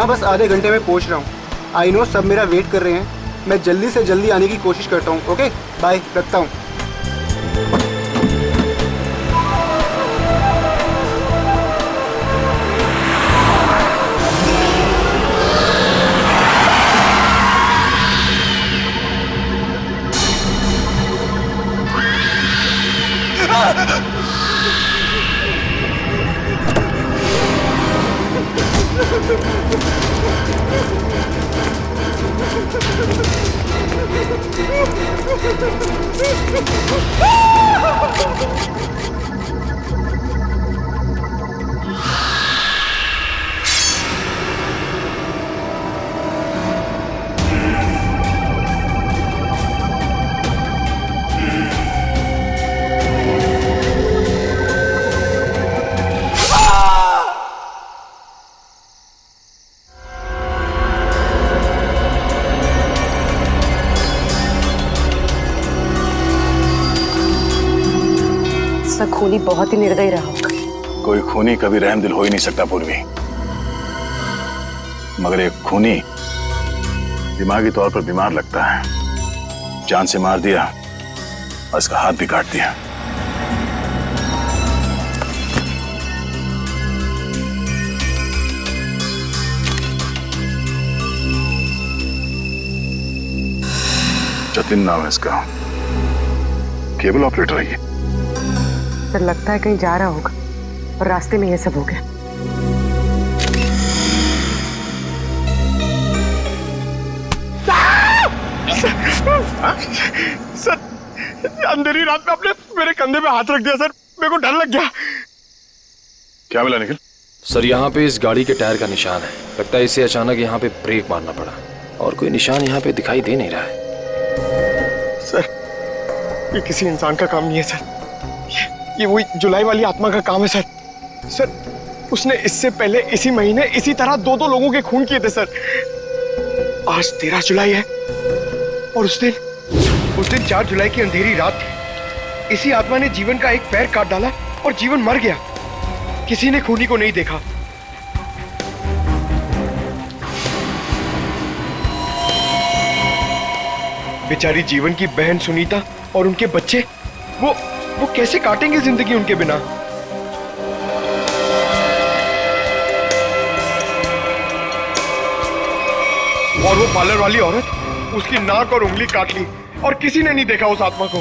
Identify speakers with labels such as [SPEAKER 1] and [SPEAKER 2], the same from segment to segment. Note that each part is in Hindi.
[SPEAKER 1] हाँ बस आधे घंटे में पहुँच रहा हूँ। आई नो सब मेरा वेट कर रहे हैं। मैं जल्दी से जल्दी आने की कोशिश करता हूँ। ओके बाय, रखता हूँ।
[SPEAKER 2] खूनी बहुत ही निर्दयी रहा होगा।
[SPEAKER 3] कोई खूनी कभी रहम दिल हो ही नहीं सकता पूर्वी, मगर एक खूनी दिमागी तौर पर बीमार लगता है। जान से मार दिया और इसका हाथ भी काट दिया। जतिन नाम है इसका, केबल ऑपरेटर है ये।
[SPEAKER 2] सर लगता है कहीं जा रहा होगा और रास्ते में ये सब हो गया।
[SPEAKER 4] सर अंधेरी रात में आपने मेरे कंधे पे हाथ रख दिया सर, मेरे को डर लग गया।
[SPEAKER 3] क्या मिला निखिल?
[SPEAKER 5] सर यहाँ पे इस गाड़ी के टायर का निशान है। लगता है इसे अचानक यहाँ पे ब्रेक मारना पड़ा और कोई निशान यहाँ पे दिखाई दे नहीं रहा है।
[SPEAKER 4] सर ये किसी इंसान का काम नहीं है सर, ये वही जुलाई वाली आत्मा का काम है सर। सर उसने इससे पहले इसी महीने इसी तरह दो लोगों के खून किए थे सर। आज 13 जुलाई है और उस दिन 4 जुलाई की अंधेरी रात थी। इसी आत्मा ने जीवन का एक पैर काट डाला और जीवन मर गया। किसी ने खूनी को नहीं देखा। बेचारी जीवन की बहन सुनीता और उनके बच्चे, वो कैसे काटेंगे जिंदगी उनके बिना। और वो पार्लर वाली औरत, उसकी नाक और उंगली काट ली और किसी ने नहीं देखा उस आत्मा को।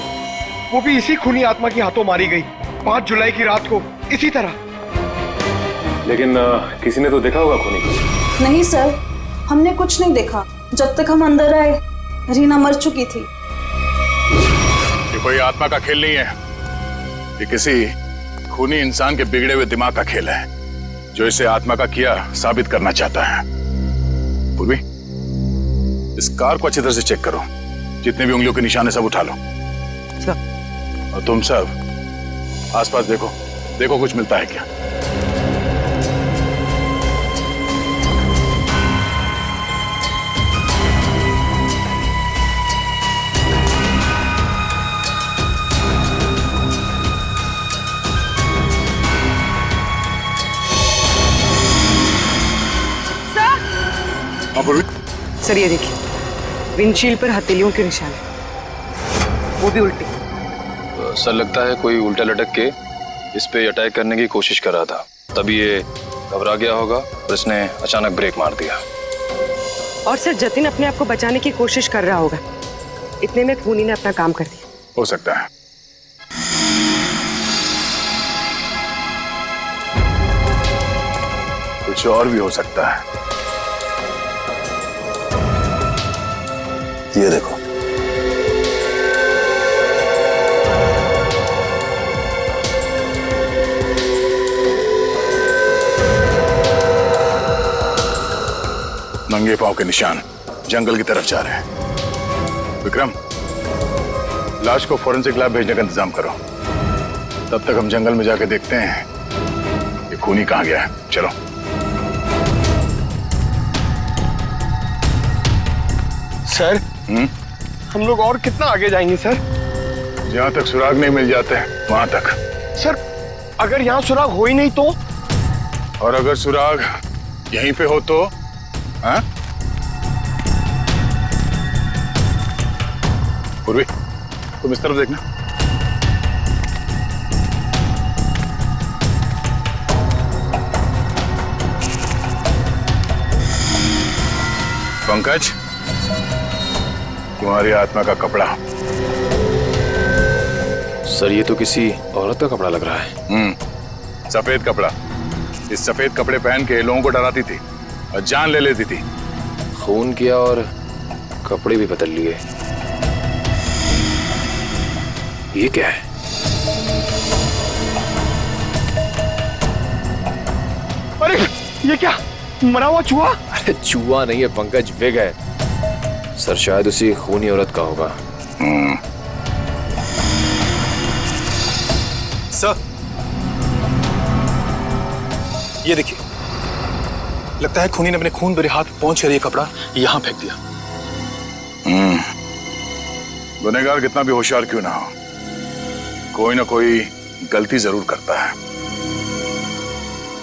[SPEAKER 4] वो भी इसी खूनी आत्मा के हाथों मारी गई 5 जुलाई की रात को इसी तरह।
[SPEAKER 6] लेकिन किसी ने तो देखा होगा खूनी को।
[SPEAKER 7] नहीं सर, हमने कुछ नहीं देखा। जब तक हम अंदर आए रीना मर चुकी थी।
[SPEAKER 3] ये कोई आत्मा का खेल नहीं है, ये किसी खूनी इंसान के बिगड़े हुए दिमाग का खेल है जो इसे आत्मा का किया साबित करना चाहता है। पूर्वी इस कार को अच्छी तरह से चेक करो, जितने भी उंगलियों के निशान है सब उठा लो। और तुम सब आसपास देखो कुछ मिलता है क्या।
[SPEAKER 2] सर ये देखिए, विंडशील्ड पर हथेलियों के निशान है, वो भी उल्टे।
[SPEAKER 5] सर लगता है कोई उल्टा लटक के इस पे अटैक करने की कोशिश कर रहा था, तभी ये घबरा गया होगा और इसने अचानक ब्रेक मार दिया।
[SPEAKER 2] और सर जतिन अपने आप को बचाने की कोशिश कर रहा होगा, इतने में खूनी ने अपना काम कर दिया।
[SPEAKER 3] हो सकता है। कुछ और भी हो सकता है। ये देखो, नंगे पांव के निशान जंगल की तरफ जा रहे हैं। विक्रम, लाश को फोरेंसिक लैब भेजने का इंतजाम करो। तब तक हम जंगल में जाके देखते हैं ये खूनी कहाँ गया है। चलो।
[SPEAKER 4] सर हम लोग और कितना आगे जाएंगे सर?
[SPEAKER 3] जहां तक सुराग नहीं मिल जाते वहां तक।
[SPEAKER 4] सर अगर यहाँ सुराग हो ही नहीं तो?
[SPEAKER 3] और अगर सुराग यहीं पे हो तो हाँ? पूर्वी, तुम इस तरफ देखना। पंकज, तुम्हारी आत्मा का कपड़ा।
[SPEAKER 5] सर ये तो किसी औरत का कपड़ा लग रहा है।
[SPEAKER 3] सफेद कपड़ा। इस सफेद कपड़े पहन के लोगों को डराती थी और जान ले लेती थी।
[SPEAKER 5] खून किया और कपड़े भी बदल लिए। ये क्या है?
[SPEAKER 4] अरे ये क्या, मरा हुआ चूहा?
[SPEAKER 5] अरे चूहा नहीं है पंकज, विग है। सर शायद उसी खूनी औरत का होगा।
[SPEAKER 8] सर ये देखिए, लगता है खूनी ने अपने खून भरे हाथ पहुंच कर ये कपड़ा यहां फेंक दिया।
[SPEAKER 3] गुनहगार कितना भी होशियार क्यों ना हो, कोई ना कोई गलती जरूर करता है।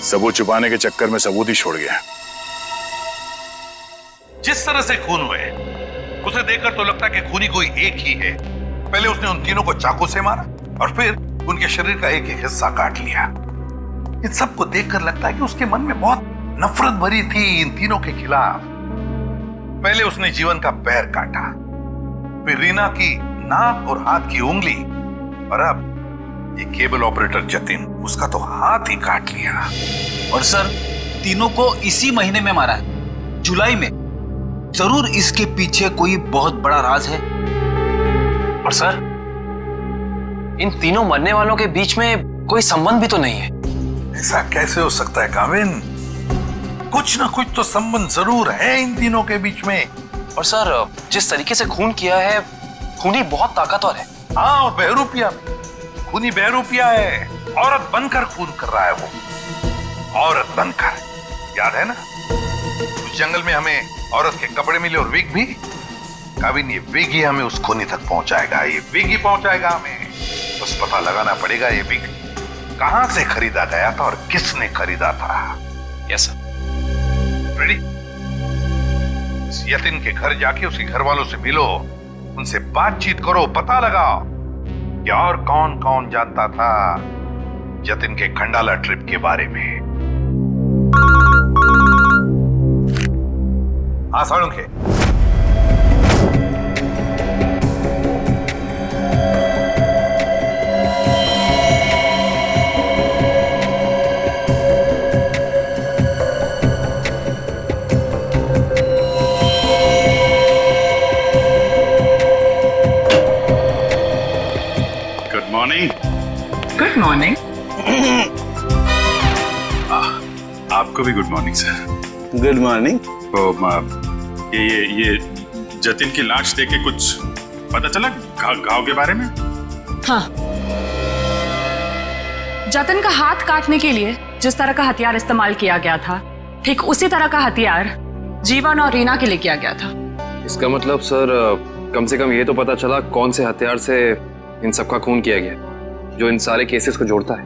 [SPEAKER 3] सबूत छुपाने के चक्कर में सबूत ही छोड़ गया।
[SPEAKER 9] जिस तरह से खून हुए उसे देखकर तो लगता है कि खूनी कोई एक ही है। पहले उसने उन तीनों को चाकू से मारा और फिर उनके शरीर का एक एक हिस्सा काट लिया। इन सबको देखकर लगता है कि उसके मन में बहुत नफरत भरी थी इन तीनों के खिलाफ। पहले उसने जीवन का पैर काटा, फिर रीना की नाक और हाथ की उंगली, और अब ये केबल ऑपरेटर जतिन, उसका तो हाथ ही काट लिया।
[SPEAKER 10] और सर तीनों को इसी महीने में मारा है, जुलाई में। जरूर इसके पीछे कोई बहुत बड़ा राज है।
[SPEAKER 11] और सर इन तीनों मरने वालों के बीच में कोई संबंध भी तो नहीं है।
[SPEAKER 9] ऐसा कैसे हो सकता है काविन? कुछ ना कुछ तो संबंध जरूर है इन तीनों के बीच में।
[SPEAKER 11] और सर जिस तरीके से खून किया है, खूनी बहुत ताकतवर है।
[SPEAKER 9] हाँ, और बहरूपिया में खूनी बहरूपिया है। औरत बनकर खून कर रहा है वो, औरत बनकर। याद है ना उस जंगल में हमें औरत के कपड़े मिले और विग भी? काविन ये विग ही हमें उस खूनी तक पहुंचाएगा, ये विग ही पहुंचाएगा हमें। बस पता लगाना पड़ेगा ये विग कहां से खरीदा गया था और किसने खरीदा था।
[SPEAKER 11] Yes sir.
[SPEAKER 9] रेडी? इस यतिन के घर जाके उसके घर वालों से मिलो, उनसे बातचीत करो, पता लगाओ कि और कौन कौन जानता था जतिन के खंडाला ट्रिप के बारे में। हाँ साळुंखे,
[SPEAKER 3] गुड
[SPEAKER 10] गुड मॉर्निंग।
[SPEAKER 3] आपको भी good morning sir.
[SPEAKER 12] Good morning.
[SPEAKER 3] तो ये जतिन की लाश देख के कुछ पता चला घाव के बारे में?
[SPEAKER 7] हाँ, जतिन का हाथ काटने के लिए जिस तरह का हथियार इस्तेमाल किया गया था, ठीक उसी तरह का हथियार जीवन और रीना के लिए किया गया था।
[SPEAKER 5] इसका मतलब सर कम से कम ये तो पता चला कौन से हथियार से इन सबका खून किया गया, जो इन सारे केसेस को जोड़ता है।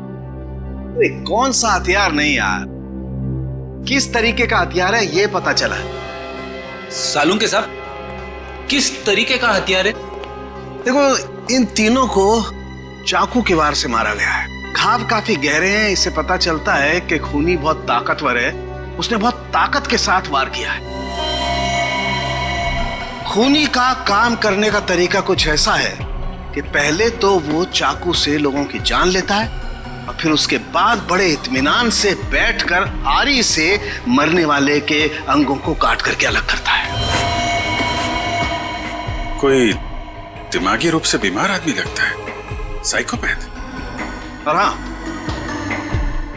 [SPEAKER 12] कौन सा हथियार नहीं यार, किस तरीके का हथियार है ये पता चला।
[SPEAKER 10] सालुंखे साहब, किस तरीके का हथियार है?
[SPEAKER 12] देखो इन तीनों को चाकू के वार से मारा गया है। घाव काफी गहरे हैं, इससे पता चलता है कि खूनी बहुत ताकतवर है, उसने बहुत ताकत के साथ वार किया है। खूनी का काम करने का तरीका कुछ ऐसा है कि पहले तो वो चाकू से लोगों की जान लेता है और फिर उसके बाद बड़े इत्मीनान से बैठकर आरी से मरने वाले के अंगों को काट करके अलग करता है।
[SPEAKER 3] कोई दिमागी रूप से बीमार आदमी लगता है, साइकोपैथ।
[SPEAKER 12] और हाँ,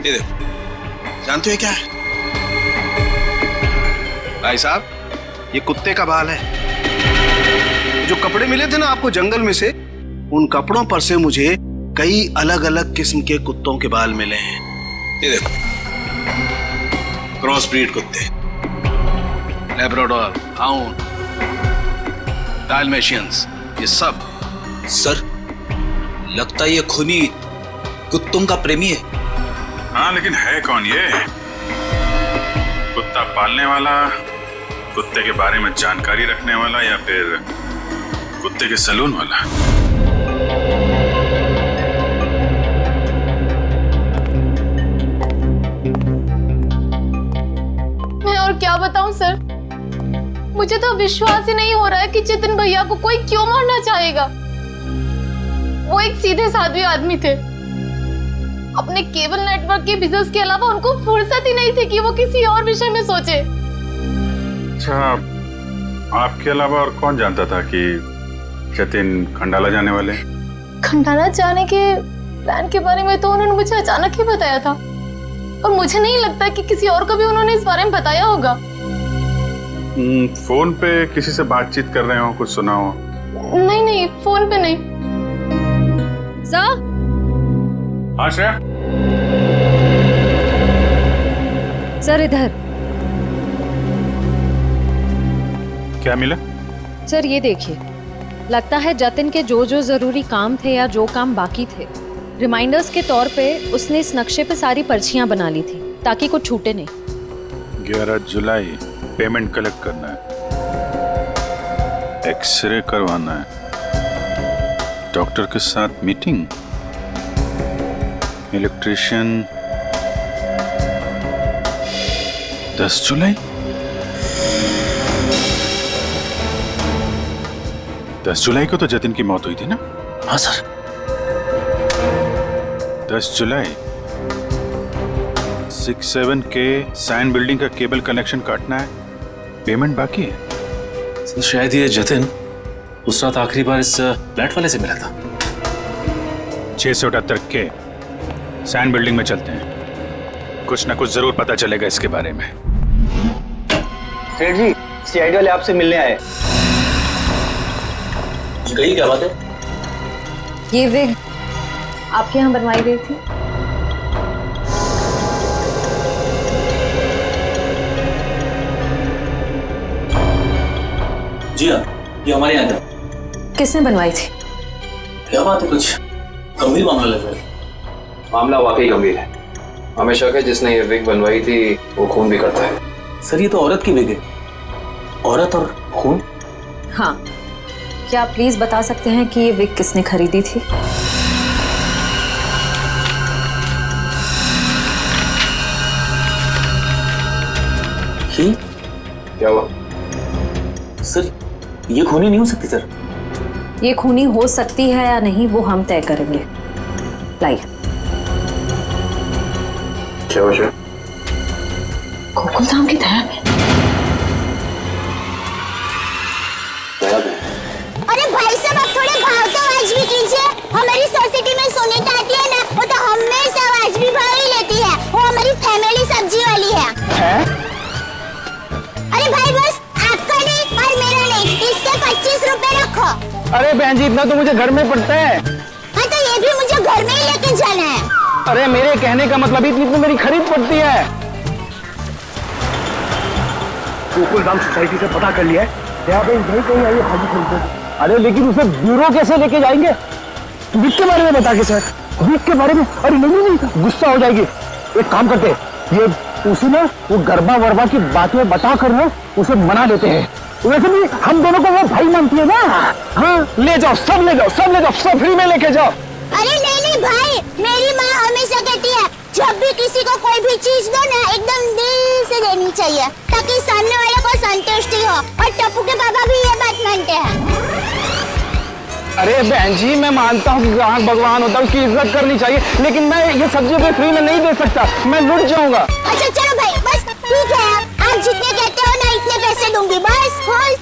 [SPEAKER 12] ये देखो, जानते हो क्या है भाई साहब? ये कुत्ते का बाल है। जो कपड़े मिले थे ना आपको जंगल में से, उन कपड़ों पर से मुझे कई अलग अलग किस्म के कुत्तों के बाल मिले हैं। ये देखो, क्रॉस ब्रीड कुत्ते, लैब्राडोर, हाउंड, डाल्मेशियंस, ये सब।
[SPEAKER 10] सर, लगता है ये खूनी कुत्तों का प्रेमी है।
[SPEAKER 3] हाँ, लेकिन है कौन ये? कुत्ता पालने वाला कुत्ते के बारे में जानकारी रखने वाला या फिर कुत्ते के सलून वाला?
[SPEAKER 13] मैं और क्या बताऊं सर, मुझे तो विश्वास ही नहीं हो रहा है कि जितिन भैया को कोई क्यों मारना चाहेगा। वो एक सीधे साधे आदमी थे। अपने केबल नेटवर्क के बिजनेस के अलावा उनको फुर्सत ही नहीं थी कि वो किसी और विषय में सोचे।
[SPEAKER 3] अच्छा, आपके अलावा और कौन जानता था कि जतिन खंडाला जाने वाले?
[SPEAKER 13] खंडाला जाने के प्लान के बारे में तो उन्होंने मुझे अचानक ही बताया था, और मुझे नहीं लगता कि किसी और को भी उन्होंने इस बारे में बताया होगा।
[SPEAKER 3] फोन पे किसी से बातचीत कर रहे हो, कुछ सुना हो?
[SPEAKER 13] नहीं नहीं, फोन पे नहीं।
[SPEAKER 2] सर?
[SPEAKER 3] हाँ श्रेया?
[SPEAKER 14] सर इधर।
[SPEAKER 3] क्या मिला?
[SPEAKER 14] सर ये देखिए, लगता है जतिन के जो जो जरूरी काम थे या जो काम बाकी थे, रिमाइंडर्स के तौर पे उसने इस नक्शे पे सारी पर्चियां बना ली थी ताकि कुछ छूटे नहीं।
[SPEAKER 3] 11 जुलाई पेमेंट कलेक्ट करना है, एक्सरे करवाना है, डॉक्टर के साथ मीटिंग, इलेक्ट्रिशियन 10 जुलाई। 10 जुलाई को तो जतिन की मौत हुई थी ना?
[SPEAKER 11] हाँ सर।
[SPEAKER 3] 10 जुलाई 67 के साइन बिल्डिंग का केबल कनेक्शन काटना है, पेमेंट बाकी है।
[SPEAKER 11] सर शायद ये जतिन उस रात आखिरी बार इस फ्लैट वाले से मिला था।
[SPEAKER 3] 678 के साइन बिल्डिंग में चलते हैं, कुछ ना कुछ जरूर पता चलेगा इसके बारे में।
[SPEAKER 15] सेठ जी, सीआईडी वाले आपसे मिलने आए।
[SPEAKER 11] कही क्या बात है?
[SPEAKER 14] ये विग आपके यहाँ बनवाई गई थी?
[SPEAKER 11] जी हाँ, ये हमारे यहाँ था।
[SPEAKER 14] किसने बनवाई थी?
[SPEAKER 11] क्या बात है, कुछ गंभीर मामला लग रहा है।
[SPEAKER 5] मामला वाकई गंभीर है। हमें शक है जिसने ये विग बनवाई थी वो खून भी करता है।
[SPEAKER 11] सर ये तो औरत की विग है। औरत और खून?
[SPEAKER 14] हाँ, क्या आप प्लीज बता सकते हैं कि ये विग किसने खरीदी थी?
[SPEAKER 5] क्या हुआ?
[SPEAKER 11] सर ये खूनी नहीं हो सकती सर।
[SPEAKER 14] ये खूनी हो सकती है या नहीं वो हम तय करेंगे। लाइए।
[SPEAKER 5] क्या वजह?
[SPEAKER 14] गोकुल धाम की दया में।
[SPEAKER 16] अरे भाई साहब, आप थोड़े भाव तो आवाज भी कीजिए। हमारी सोसाइटी में सुनीता आती है ना, वो तो हमेशा आवाज भी भाव ही लेती है। वो हमारी फैमिली सब्जी वाली है? अरे भाई बस आपका नहीं और मेरा नहीं, इसके 25 रुपए रखो।
[SPEAKER 15] अरे बहन जी, इतना तो मुझे घर में पड़ता है।
[SPEAKER 16] हाँ तो ये भी मुझे घर में ही लेके जाना है।
[SPEAKER 15] अरे मेरे कहने का मतलब इतनी तो मेरी खरीद पड़ती है।
[SPEAKER 4] गोकुल धाम सोसाइटी से पता कर लिया है, यहाँ पे नहीं कहीं आई भाजी खरीदने।
[SPEAKER 15] अरे लेकिन उसे ब्यूरो कैसे लेके जाएंगे?
[SPEAKER 4] विक के बारे में बता के सर। विक के बारे में? अरे नहीं, गुस्सा हो जाएगी। एक काम करते हैं, ये उसे ना वो गरबा वरबा की बातें बता कर ना उसे मना लेते हैं। वैसे भी हम दोनों को वो भाई मानती है ना। हाँ ले जाओ, सब ले जाओ, सब ले जाओ, सब फ्री में लेके जाओ।
[SPEAKER 16] अरे नहीं भाई, मेरी माँ हमेशा कहती है जब भी किसी को कोई भी चीज दो ना एकदम दिल से देनी चाहिए ताकि सामने वाले को संतुष्टि हो। और टप्पू के पापा भी ये बात मानते हैं।
[SPEAKER 15] अरे बहन जी, मैं मानता हूँ कि ग्राहक भगवान होता है, उसकी इज्जत करनी चाहिए, लेकिन मैं ये सब्जी पे फ्री में नहीं दे सकता, मैं लुट जाऊंगा।
[SPEAKER 16] अच्छा चलो भाई, बस ठीक है, आप जितने कहते हो ना इतने पैसे दूंगी, बस खुश।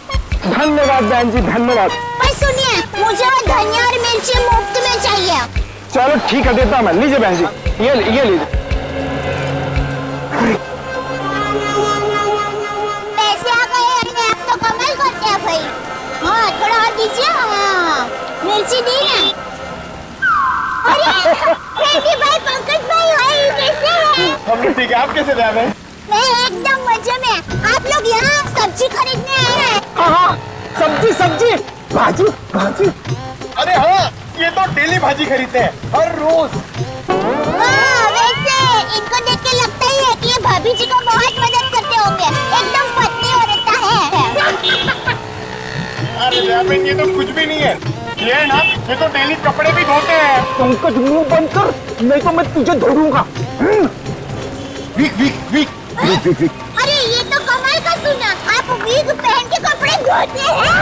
[SPEAKER 15] धन्यवाद बहन जी, धन्यवाद।
[SPEAKER 16] पर सुनिए, मुझे वो धनिया और मिर्ची मुफ्त में चाहिए।
[SPEAKER 15] चलो ठीक है, देता हूँ मैं। लीजिए बहन जी, ये लीजिए।
[SPEAKER 16] पैसे आ गए, आप तो कमाल करते हैं भाई। हाँ थोड़ा और दीजिए। हाँ मिर्ची दी ना। अरे फ्रेंडी भाई, पंकज भाई, भाई कैसे हैं?
[SPEAKER 15] हम ठीक है, आप कैसे रह रहे हैं?
[SPEAKER 16] मैं एकदम मजे में। आप लोग यहाँ सब्जी खरीदने आए हैं?
[SPEAKER 15] हाँ, सब्जी, भाजी। अरे हाँ, ये तो डेली भाजी खरीदते हैं, हर रोज।
[SPEAKER 16] वैसे इनको देख के लगता ही है कि ये भाभी जी को बहुत मदद करते होंगे। एकदम पत्नी औरत है।
[SPEAKER 4] अरे जैबिन ये तो कुछ भी नहीं है, ये है ना, ये तो डेली कपड़े भी धोते हैं।
[SPEAKER 15] पंकज मुंह बंद कर, नहीं तो मैं तुझे धोऊंगा।
[SPEAKER 4] Weak weak weak weak weak weak.
[SPEAKER 16] अरे ये तो कमाल का सुना, आप विग पहन के कपड़े धोते हैं।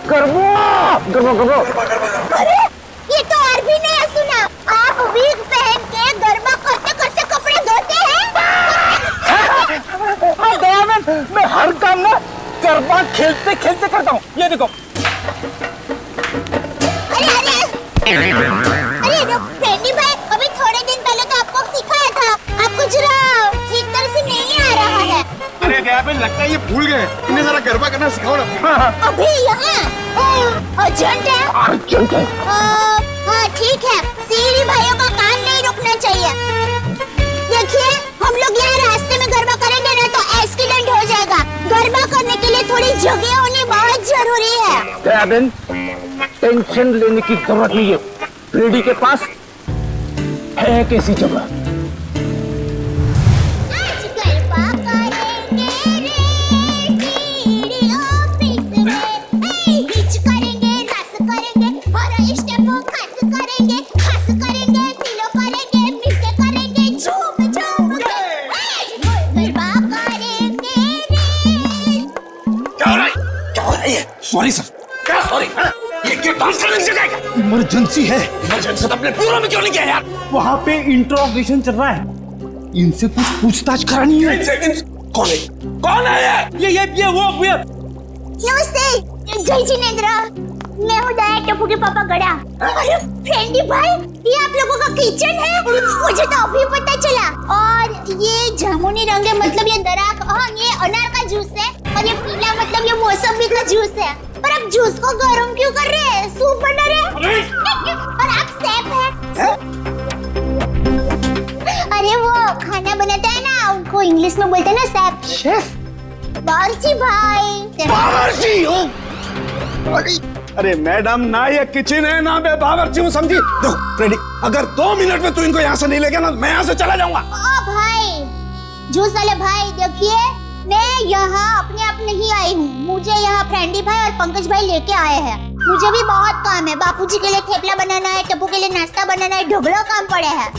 [SPEAKER 15] करबो करबो करबो।
[SPEAKER 16] अरे ये तो और भी नया सुना, आप विग पहन के गरबा करते करते कपड़े धोते हैं।
[SPEAKER 15] मैं हर काम ना गरबा खेलते खेलते करता हूँ, ये देखो।
[SPEAKER 16] अरे फ्रेंडी भाई, अभी थोड़े दिन पहले तो आपको सिखाया था, आपको जरा ठीक तरह से नहीं आ रहा है।
[SPEAKER 4] अरे जैबिन लगता है ये भूल गए, इन्हें जरा गरबा करना सिखाओ ना।
[SPEAKER 16] अभी यहाँ अर्जेंट है।
[SPEAKER 15] अर्जेंट है।
[SPEAKER 16] हाँ ठीक है, सीढ़ी भाइयों का काम नहीं रुकना चाहिए। देखिए हम लोग यहाँ रास्ते में गरबा करेंगे ना तो एक्सीडेंट हो जाएगा। गरबा करने के लिए थोड़ी जगह होनी बहुत जरूरी है।
[SPEAKER 15] जैबिन, टेंशन लेने की जरूरत नहीं है, फ्रेडी के पास है कैसी जगह।
[SPEAKER 8] सॉरी सर, क्या सॉरी? ये क्या डांस करने की जगह है? इमरजेंसी है। इमरजेंसी तो अपने ब्यूरो में क्यों नहीं किया यार?
[SPEAKER 15] वहाँ पे इंट्रोगेशन चल रहा है, इनसे कुछ पूछताछ करानी है।
[SPEAKER 8] कौन है? कौन है
[SPEAKER 15] ये वो
[SPEAKER 16] नमस्ते जय जिनेंद्र, मैं हूँ दया टप्पू के पापा गड़ा। अरे फ्रेंडी भाई, ये आप लोगों का किचन है? मुझे तो अभी पता चला। और ये जामुनी रंग है, मतलब ये दराक, हाँ ये अनार का जूस है। और ये पीला मतलब ये मौसमी का जूस है। पर आप जूस को गर्म क्यों कर रहे हैं? सूप बना रहे हैं? और आप शेफ हैं? अरे वो खाना बनाता है ना, उनको इंग्लिश में बोलते हैं ना शेफ।
[SPEAKER 4] शेफ?
[SPEAKER 16] बावर्ची भाई।
[SPEAKER 4] बावर्ची हो? अरे मैडम, ना ये किचन है ना मैं बावर्ची हूँ, समझी? देखो फ्रेडी, अगर 2 मिनट में तू इनको यहाँ से नहीं ले गया ना, मैं यहाँ से चला जाऊंगा।
[SPEAKER 16] ओ भाई, जूस वाले भाई, देखिए मैं यहाँ अपने आप नहीं आई हूँ, मुझे यहाँ फ्रेंडी भाई और पंकज भाई लेके आए हैं। मुझे भी बहुत काम है, बापूजी के लिए थेपला बनाना है, टप्पू के लिए नाश्ता बनाना है, ढोबला काम पड़े हैं।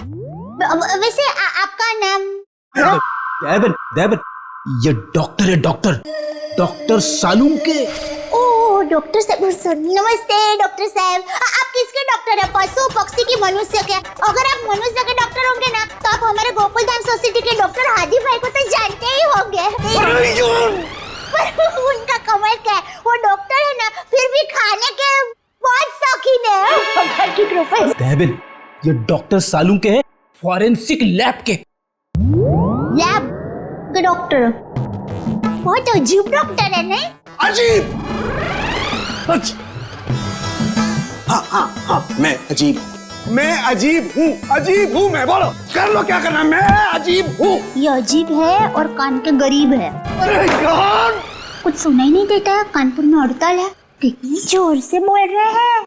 [SPEAKER 16] वैसे आपका नाम?
[SPEAKER 15] देवन, ये डॉक्टर है, डॉक्टर सालूम के।
[SPEAKER 16] ओह डॉक्टर साहब, नमस्ते डॉक्टर साहब। आप किसके डॉक्टर हैं? पशु पक्षी की मनुष्य के? अगर आप मनुष्य के डॉक्टर होंगे ना तो आप हमारे गोकुल धाम सोसाइटी के डॉक्टर हादी भाई को तो जानते ही होंगे। उनका कमाल क्या है, वो डॉक्टर है ना फिर भी खाने के बहुत शौकीन है। भगवान की कृपा है।
[SPEAKER 15] देवन, ये डॉक्टर सालूम के है, फॉरेंसिक लैब के।
[SPEAKER 16] लैब के डॉक्टर? बहुत अजीब डॉक्टर है नहीं?
[SPEAKER 12] अजीब? हाँ, मैं अजीब हूँ, मैं बोलो कर लो क्या करना, मैं अजीब हूँ।
[SPEAKER 16] ये अजीब है और कान के गरीब है।
[SPEAKER 12] अरे यार,
[SPEAKER 16] कुछ सुनाई नहीं देता है, कानपुर में हड़ताल है, कितनी जोर से बोल रहे हैं।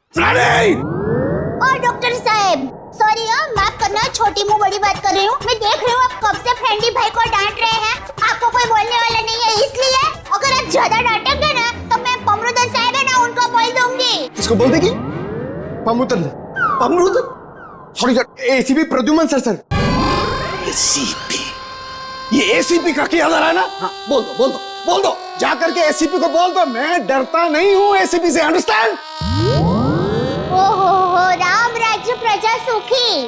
[SPEAKER 16] और डॉक्टर साहब सॉरी, माफ करना, छोटी मुंह बड़ी बात कर रही हूँ। मैं देख रही हूँ आप कब से फ्रेंडी भाई को डांट रहे हैं, आपको कोई बोलने वाला नहीं है, इसलिए अगर आप ज्यादा डांटेंगे ना तो मैं पमरुदन साहब है ना उनको बोल दूंगी।
[SPEAKER 4] किसको बोल देगी? पमरुदन? Sorry sir, ACP Pradyuman sir.
[SPEAKER 12] ACP? ये एसीपी का क्या है ना? हाँ, बोल दो, जा करके एसीपी को बोल दो, मैं डरता नहीं हूँ एसीपी से, अंडरस्टैंड?
[SPEAKER 16] ओहो, राम राज्य प्रजा सुखी।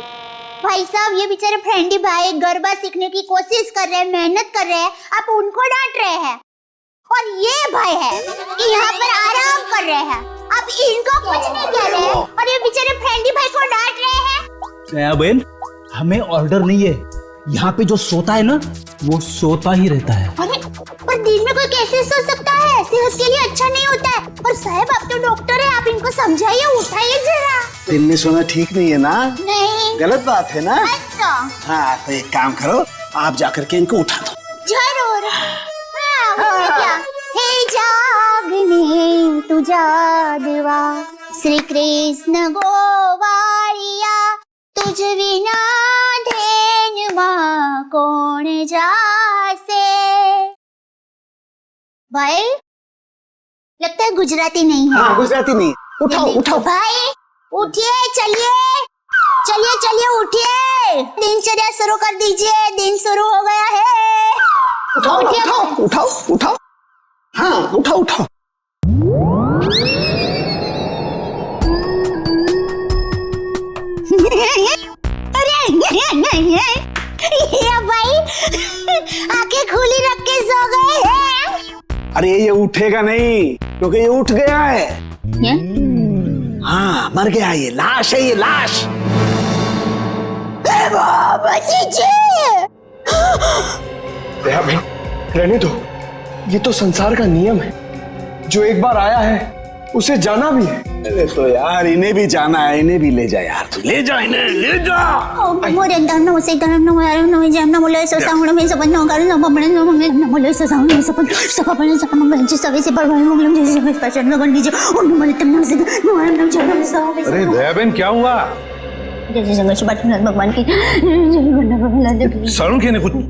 [SPEAKER 16] भाई साहब, ये बेचारे फ्रेंडी भाई गरबा सीखने की कोशिश कर रहे हैं, मेहनत कर रहे हैं, आप उनको डांट रहे हैं। और ये भाई है कि यहाँ पर आराम कर रहे हैं, आप इनको कुछ नहीं कह रहे हैं और ये बेचारे फ्रेंडी भाई को डांट रहे हैं।
[SPEAKER 15] बहन, हमें ऑर्डर नहीं है, यहाँ पे जो सोता है ना वो सोता ही रहता है।
[SPEAKER 16] अरे पर दिन में कोई कैसे सो सकता है? सेहत के लिए अच्छा नहीं होता है। और साहब आप तो डॉक्टर है, आप इनको समझाइए, उठाइए जरा।
[SPEAKER 12] दिन में सोना ठीक नहीं है ना?
[SPEAKER 16] नहीं,
[SPEAKER 12] गलत बात है ना?
[SPEAKER 16] अच्छा।
[SPEAKER 12] हाँ तो एक काम करो, आप जाकर के इनको उठा दो।
[SPEAKER 16] जरूर। हाँ, क्या? हे जागने तू जागवा, श्री कृष्ण गोवारिया, तुझ विना धेनुमा कोण जाए। भाई लगता है गुजराती नहीं है।
[SPEAKER 12] हाँ गुजराती नहीं। उठाओ उठाओ
[SPEAKER 16] भाई, उठिए, चलिए चलिए चलिए, उठिए, दिनचर्या शुरू कर दीजिए, दिन शुरू हो गया है।
[SPEAKER 12] उठाओ उठाओ उठाओ उठाओ, हाँ उठाओ उठाओ।
[SPEAKER 16] अरे ये भाई आंखें खुली रख के सो गए हैं।
[SPEAKER 12] अरे ये उठेगा नहीं क्योंकि ये उठ गया है। हाँ मर गया, ये लाश है, ये लाश।
[SPEAKER 4] रहने दो, ये तो संसार का नियम है, जो एक बार आया है उसे जाना भी है।
[SPEAKER 12] अरे तो यार इन्हें भी जाना है, इन्हें भी ले जा यार, तू ले जा इन्हें, ले जा।
[SPEAKER 16] मोरे दम न उसे गरम न यार न जम न मोले सो साउंड में सब न कर न बमणे न मंगे न मोले सो साउंड में सब बने सब मंगल जी सवे से पर मंगलम जी से स्पेशल लगन दीजिए उन मोले तम न से न आरम न जम सब।
[SPEAKER 9] अरे दयाबेन क्या हुआ?
[SPEAKER 16] जैसे संघर्ष बात भगवान की
[SPEAKER 9] सारुण के ने कुछ
[SPEAKER 16] नहीं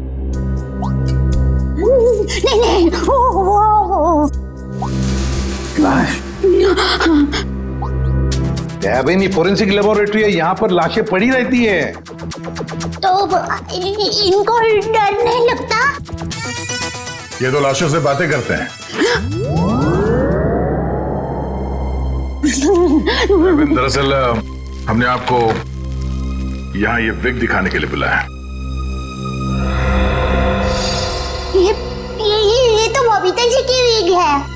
[SPEAKER 16] वो
[SPEAKER 9] लाश। दयाबेन ये फोरेंसिक लेबोरेटरी है, यहाँ पर लाशें पड़ी रहती है।
[SPEAKER 16] तो इनको डर नहीं लगता?
[SPEAKER 3] ये तो लाशों से बातें करते हैं। दरअसल हमने आपको यहाँ ये विग दिखाने के लिए बुलाया।
[SPEAKER 16] ये तो बबीता जी की विग है।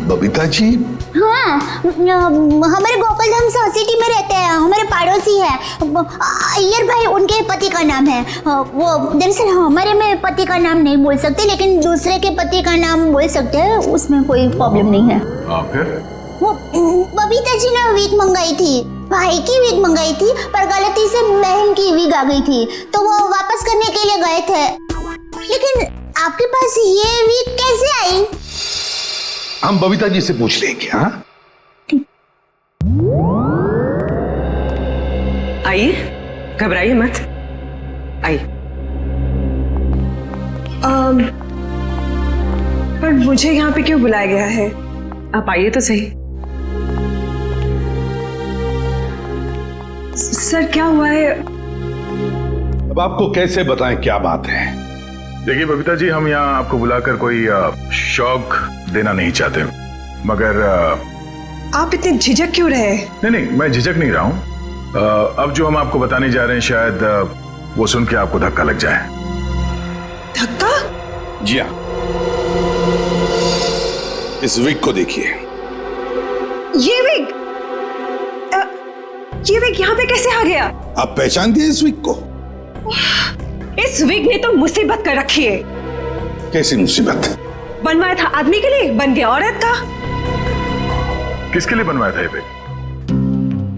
[SPEAKER 9] बबीता जी?
[SPEAKER 16] हाँ, हमारे गोकुलधाम सोसाइटी में रहते हैं, हमारे पड़ोसी है। अय्यर भाई उनके पति का नाम है। वो दरअसल हमारे में पति का नाम नहीं बोल सकते, लेकिन दूसरे के पति का नाम बोल सकते हैं, उसमें कोई प्रॉब्लम नहीं है।
[SPEAKER 3] फिर
[SPEAKER 16] वो बबीता जी ने विग मंगाई थी, भाई की विग मंगाई थी, पर गलती से बहन की विग आ गई थी, तो वो वापस करने के लिए गए थे। लेकिन आपके पास ये विग कैसे आई?
[SPEAKER 9] हम बबीता जी से पूछ लेंगे। हाँ
[SPEAKER 2] आइए, घबराइए मत, आइए। पर मुझे यहाँ पे क्यों बुलाया गया है? आप आइए तो सही। सर क्या हुआ है?
[SPEAKER 9] अब आपको कैसे बताएं क्या बात है?
[SPEAKER 3] देखिए बबीता जी, हम यहाँ आपको बुलाकर कोई शौक देना नहीं चाहते, मगर
[SPEAKER 2] आप इतने झिझक क्यों रहे?
[SPEAKER 3] नहीं, मैं झिझक नहीं रहा हूँ। अब जो हम आपको बताने जा रहे हैं, शायद वो सुन के आपको धक्का लग जाए।
[SPEAKER 2] धक्का?
[SPEAKER 9] जी हाँ, इस विग को देखिए।
[SPEAKER 2] ये विग यहाँ पे कैसे आ गया?
[SPEAKER 9] आप पहचानती हैं इस विग को?
[SPEAKER 2] इस विग ने तो मुसीबत कर रखी है।
[SPEAKER 9] कैसी मुसीबत?
[SPEAKER 2] बनवाया था आदमी के लिए, बन गया औरत का।
[SPEAKER 3] किसके लिए बनवाया था ये विग?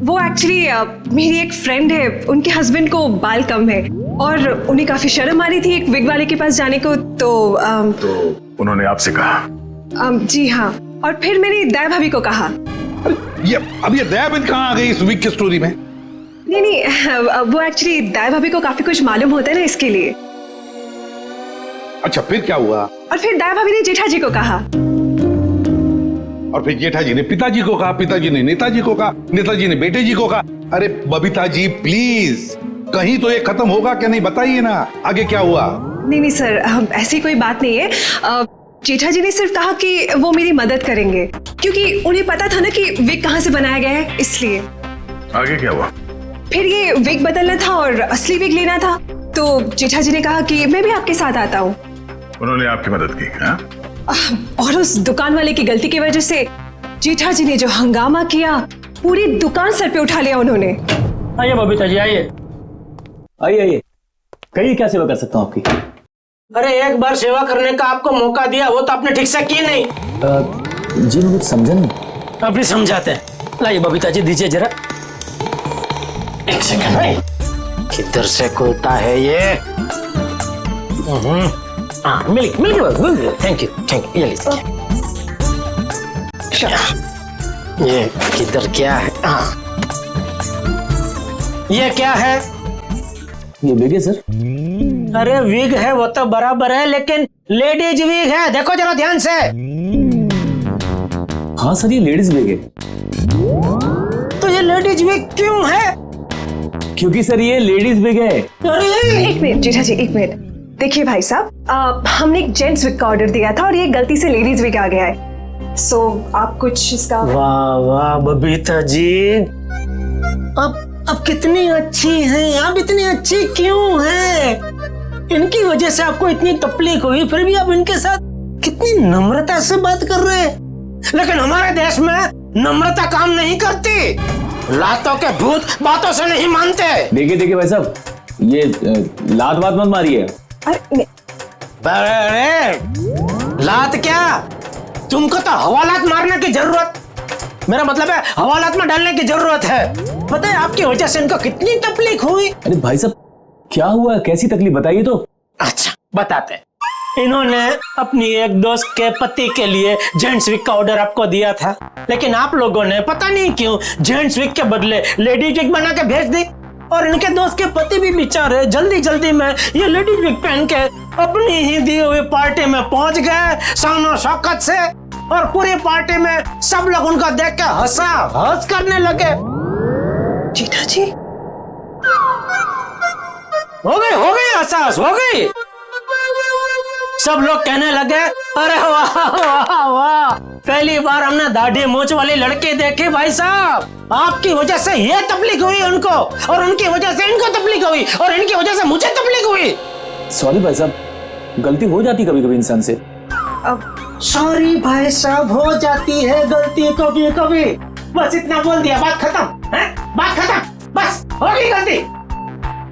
[SPEAKER 2] वो एक्चुअली मेरी एक फ्रेंड है, उनके हस्बैंड को बाल कम है और उन्हें काफी शर्म आ रही थी एक विग वाले के पास जाने को, तो
[SPEAKER 3] उन्होंने आपसे कहा?
[SPEAKER 2] जी हाँ, और फिर मेरी दया भाभी को कहा।
[SPEAKER 9] अब ये दयाबेन कहाँ आ गई इस विग की स्टोरी में?
[SPEAKER 2] नहीं, वो एक्चुअली दया भाभी को काफी कुछ मालूम होता है ना, इसके लिए।
[SPEAKER 9] अच्छा फिर क्या हुआ?
[SPEAKER 2] और फिर दया भाभी ने जेठा जी को कहा,
[SPEAKER 9] और फिर जेठा जी ने पिताजी को कहा, पिताजी ने नेताजी को कहा, नेताजी ने बेटे जी को कहा। अरे बबीता जी प्लीज, कहीं तो ये खत्म होगा क्या नहीं, बताइए ना आगे क्या हुआ?
[SPEAKER 2] नहीं सर, ऐसी कोई बात नहीं है। जेठा जी ने सिर्फ कहा कि वो मेरी मदद करेंगे, क्योंकि उन्हें पता था ना कि विग कहाँ से बनाया गया है, इसलिए।
[SPEAKER 3] आगे क्या हुआ?
[SPEAKER 2] फिर ये विग बदलना था और असली विग लेना था, तो जेठा जी ने कहा कि मैं भी आपके साथ आता हूँ।
[SPEAKER 3] उन्होंने आपकी मदद की? हाँ?
[SPEAKER 2] और उस दुकान वाले की गलती की वजह से जेठा जी ने जो हंगामा किया, पूरी दुकान सर पे उठा लिया उन्होंने।
[SPEAKER 17] आइए बबीता जी, आइए आइए, कहिए क्या सेवा कर सकता हूँ आपकी?
[SPEAKER 15] अरे एक बार सेवा करने का आपको मौका दिया, वो तो आपने ठीक से की नहीं।
[SPEAKER 17] जी मैं कुछ समझा नहीं।
[SPEAKER 15] अभी समझाते हैं, लाइए बबीता जी दीजिए जरा। एक सेकंड भाई, किधर से खुलता है ये? मिल गया, थैंक यू, ये लीजिए। ये किधर क्या है? ये क्या है?
[SPEAKER 17] ये विग है सर।
[SPEAKER 15] अरे विग है वो तो बराबर है, लेकिन
[SPEAKER 17] लेडीज वीक है, देखो जरा ध्यान से।
[SPEAKER 11] हाँ सर, ये लेडीज बैग है।
[SPEAKER 17] तो ये लेडीज वीक क्यों है?
[SPEAKER 11] क्योंकि सर ये लेडीज बैग है।
[SPEAKER 2] एक मिनट जेठा जी, एक मिनट। देखिए भाई साहब, हमने एक जेंट्स विग का ऑर्डर दिया था और ये गलती से लेडीज विग आ गया है। सो आप कुछ इसका।
[SPEAKER 17] वाह वाह बबीता जी, अब कितनी अच्छी हैं आप, इतनी अच्छी क्यों हैं? इनकी वजह से आपको इतनी तकलीफ हुई, फिर भी आप इनके साथ कितनी नम्रता से बात कर रहे हैं। लेकिन हमारे देश में नम्रता काम नहीं करती, लातों के भूत बातों से नहीं मानते।
[SPEAKER 11] देखिए भाई साहब, ये लात बात मत मारिए।
[SPEAKER 17] अरे लात क्या, तुमको तो हवालात मारने की जरूरत, मेरा मतलब है हवालात में डालने की जरूरत है। पता है आपकी वजह से इनको कितनी तकलीफ हुई।
[SPEAKER 11] अरे भाई साहब क्या हुआ, कैसी तकलीफ बताइए तो।
[SPEAKER 17] अच्छा बताते हैं। इन्होंने अपनी एक दोस्त के पति के लिए जेंट्स विग का ऑर्डर आपको दिया था, लेकिन आप लोगों ने पता नहीं क्यों जेंट्स विग के बदले लेडीज विग बना के भेज दी। और इनके दोस्त के पति भी बेचारे जल्दी जल्दी में ये लेडीज विग पहन के अपनी ही दी हुई पार्टी में पहुंच गए शानो शौकत से, और पूरी पार्टी में सब लोग उनको देख के हंस करने लगे।
[SPEAKER 2] जेठा जी
[SPEAKER 17] हो गई हंस हो गई। सब लोग कहने लगे अरे वाह वाह वाह, पहली बार हमने दाढ़ी मूंछ वाली लड़की देखी भाई साहब। आपकी वजह से ये तकलीफ हुई उनको, और उनकी वजह से इनको तकलीफ हुई, और इनकी वजह से मुझे तकलीफ हुई।
[SPEAKER 11] सॉरी भाई साहब, गलती हो जाती कभी कभी इंसान से।
[SPEAKER 17] सॉरी भाई साहब, हो जाती है गलती कभी कभी। बस इतना बोल दिया, बात खत्म है, बात खत्म, बस हो गई गलती।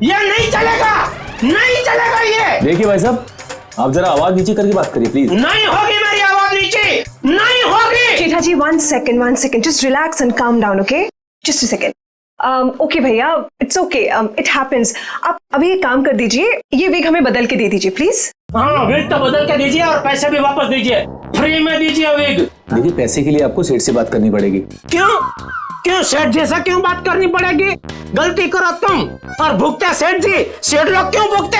[SPEAKER 17] ये नहीं चलेगा, नहीं चलेगा ये।
[SPEAKER 11] देखिए भाई साहब, आप जरा आवाज नीचे करके बात करिए प्लीज।
[SPEAKER 17] नहीं होगी मेरी आवाज नीचे, नहीं होगी।
[SPEAKER 2] जेठा जी one second, just relax and calm down, okay? Just a second. Okay भैया, इट्स ओके, इट हैपेंस। आप अभी एक काम कर दीजिए, ये विग हमें बदल के दे दीजिए प्लीज।
[SPEAKER 17] हाँ विग तो बदल के दीजिए, और पैसे भी वापस दीजिए, फ्री में दीजिए विग।
[SPEAKER 11] देखिए पैसे के लिए आपको सेठ से बात करनी पड़ेगी।
[SPEAKER 17] क्यों सेठ जैसा क्यों बात करनी पड़ेगी? गलती करो तुम और भुगते सेठ जी। सेठ लोग क्यों भुगते?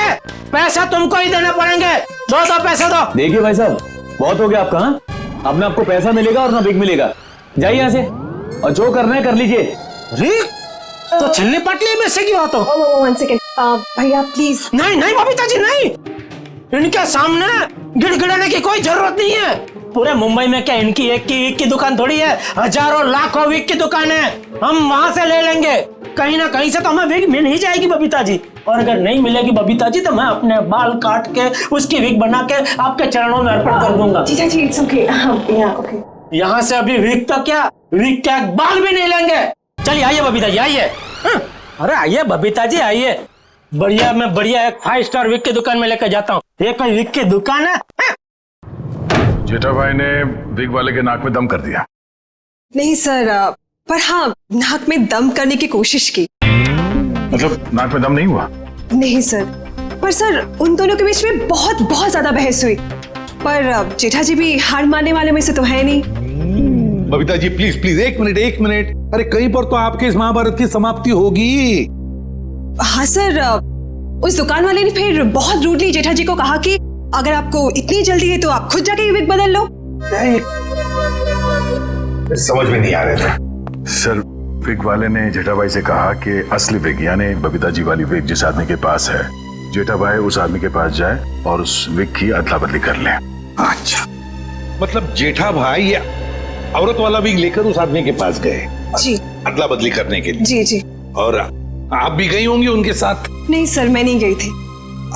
[SPEAKER 17] पैसा तुमको ही देने पड़ेंगे, दो पैसे दो।
[SPEAKER 11] देखिए भाई साहब, बहुत हो गया आपका। अब ना आपको पैसा मिलेगा और ना विग मिलेगा, जाइए यहाँ से, और जो करना है कर लीजिए।
[SPEAKER 17] तो छिलने पटली में से क्यों तो?
[SPEAKER 2] वन सेकेंड भैया प्लीज।
[SPEAKER 17] नहीं बबीता जी नहीं, इनके सामने गिड़गिड़ाने की कोई जरूरत नहीं है। पूरे मुंबई में क्या इनकी एक की विग की दुकान थोड़ी है, हजारों लाखों विग की दुकान है। हम वहां से ले लेंगे, कहीं ना कहीं से तो हमें विग मिल ही जाएगी बबीता जी। और अगर नहीं मिलेगी बबीता जी तो मैं अपने बाल काट के उसकी विग बना के आपके चरणों में अर्पण कर दूंगा।
[SPEAKER 2] जीजा जी इट्स ओके, ओके।
[SPEAKER 17] यहाँ से अभी विग तो क्या, विग क्या बाल भी नहीं लेंगे। चलिए आइए बबीता जी आइए। अरे आइए बबीता जी आइए, बढ़िया मैं बढ़िया एक 5 स्टार विग की दुकान में लेकर जाता हूँ। ये कोई विग की दुकान है?
[SPEAKER 3] जेठा भाई ने विग वाले के नाक में दम कर दिया।
[SPEAKER 2] नहीं सर, पर हाँ नाक में दम करने की कोशिश की।
[SPEAKER 3] मतलब नाक में दम नहीं हुआ?
[SPEAKER 2] नहीं सर, पर सर उन दोनों के बीच में बहुत ज्यादा बहस हुई। पर जेठा जी भी हार मानने वाले में से तो है नहीं।
[SPEAKER 9] बबीता जी प्लीज एक मिनट। अरे कहीं पर तो आपके इस महाभारत की समाप्ति होगी।
[SPEAKER 2] हाँ सर, उस दुकान वाले ने फिर बहुत रूडली जेठा जी को कहा कि अगर आपको इतनी जल्दी है तो आप खुद जाके विग बदल लो।
[SPEAKER 9] समझ में नहीं आ रहा था
[SPEAKER 3] सर। विग वाले ने जेठा भाई से कहा कि असली विग यानी बबीता जी वाली विग जिस आदमी के पास है, जेठा भाई उस आदमी के पास जाए और उस विग की अदला बदली कर ले।
[SPEAKER 9] अच्छा, मतलब जेठा भाई ये औरत वाला विग लेकर उस आदमी के पास गए
[SPEAKER 2] जी,
[SPEAKER 9] अदला बदली करने के लिए।
[SPEAKER 2] जी।
[SPEAKER 9] और आप भी गई होंगी उनके साथ?
[SPEAKER 2] नहीं सर, मैं नहीं गई थी।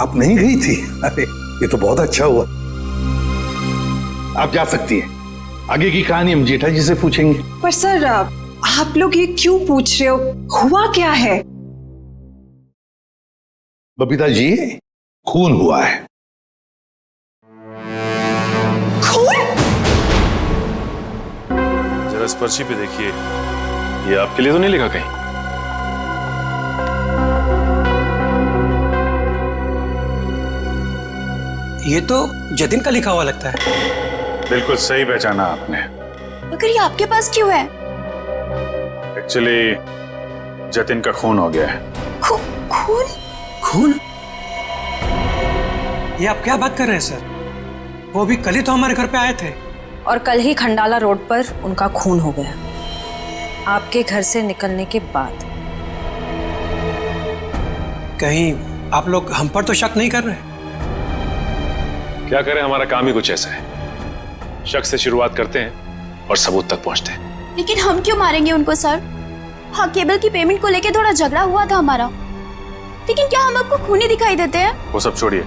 [SPEAKER 9] आप नहीं गई थी? अरे ये तो बहुत अच्छा हुआ। आप जा सकती हैं, आगे की कहानी हम जेठा जी से पूछेंगे।
[SPEAKER 2] पर सर आप लोग ये क्यों पूछ रहे हो, हुआ क्या है?
[SPEAKER 9] बबीता जी खून हुआ है।
[SPEAKER 2] खून?
[SPEAKER 6] जरा इस पर्ची पे देखिए, ये आपके लिए तो नहीं लिखा कहीं?
[SPEAKER 17] ये तो जतिन का लिखा हुआ लगता है।
[SPEAKER 3] बिल्कुल सही पहचाना आपने।
[SPEAKER 13] मगर ये आपके पास क्यों है?
[SPEAKER 3] एक्चुअली जतिन का खून हो गया है।
[SPEAKER 13] खून?
[SPEAKER 17] खून? ये आप क्या बात कर रहे हैं सर? वो भी कल ही तो हमारे घर पे आए थे।
[SPEAKER 14] और कल ही खंडाला रोड पर उनका खून हो गया, आपके घर से निकलने के बाद।
[SPEAKER 17] कहीं आप लोग हम पर तो शक नहीं कर रहे?
[SPEAKER 6] क्या करें, हमारा काम ही कुछ ऐसा है। शक से शुरुआत करते हैं और सबूत तक पहुंचते हैं।
[SPEAKER 16] लेकिन हम क्यों मारेंगे उनको सर? हाँ, केबल की पेमेंट को लेके थोड़ा झगड़ा हुआ था हमारा, लेकिन क्या हम आपको खूनी दिखाई देते हैं?
[SPEAKER 3] वो सब छोड़िए,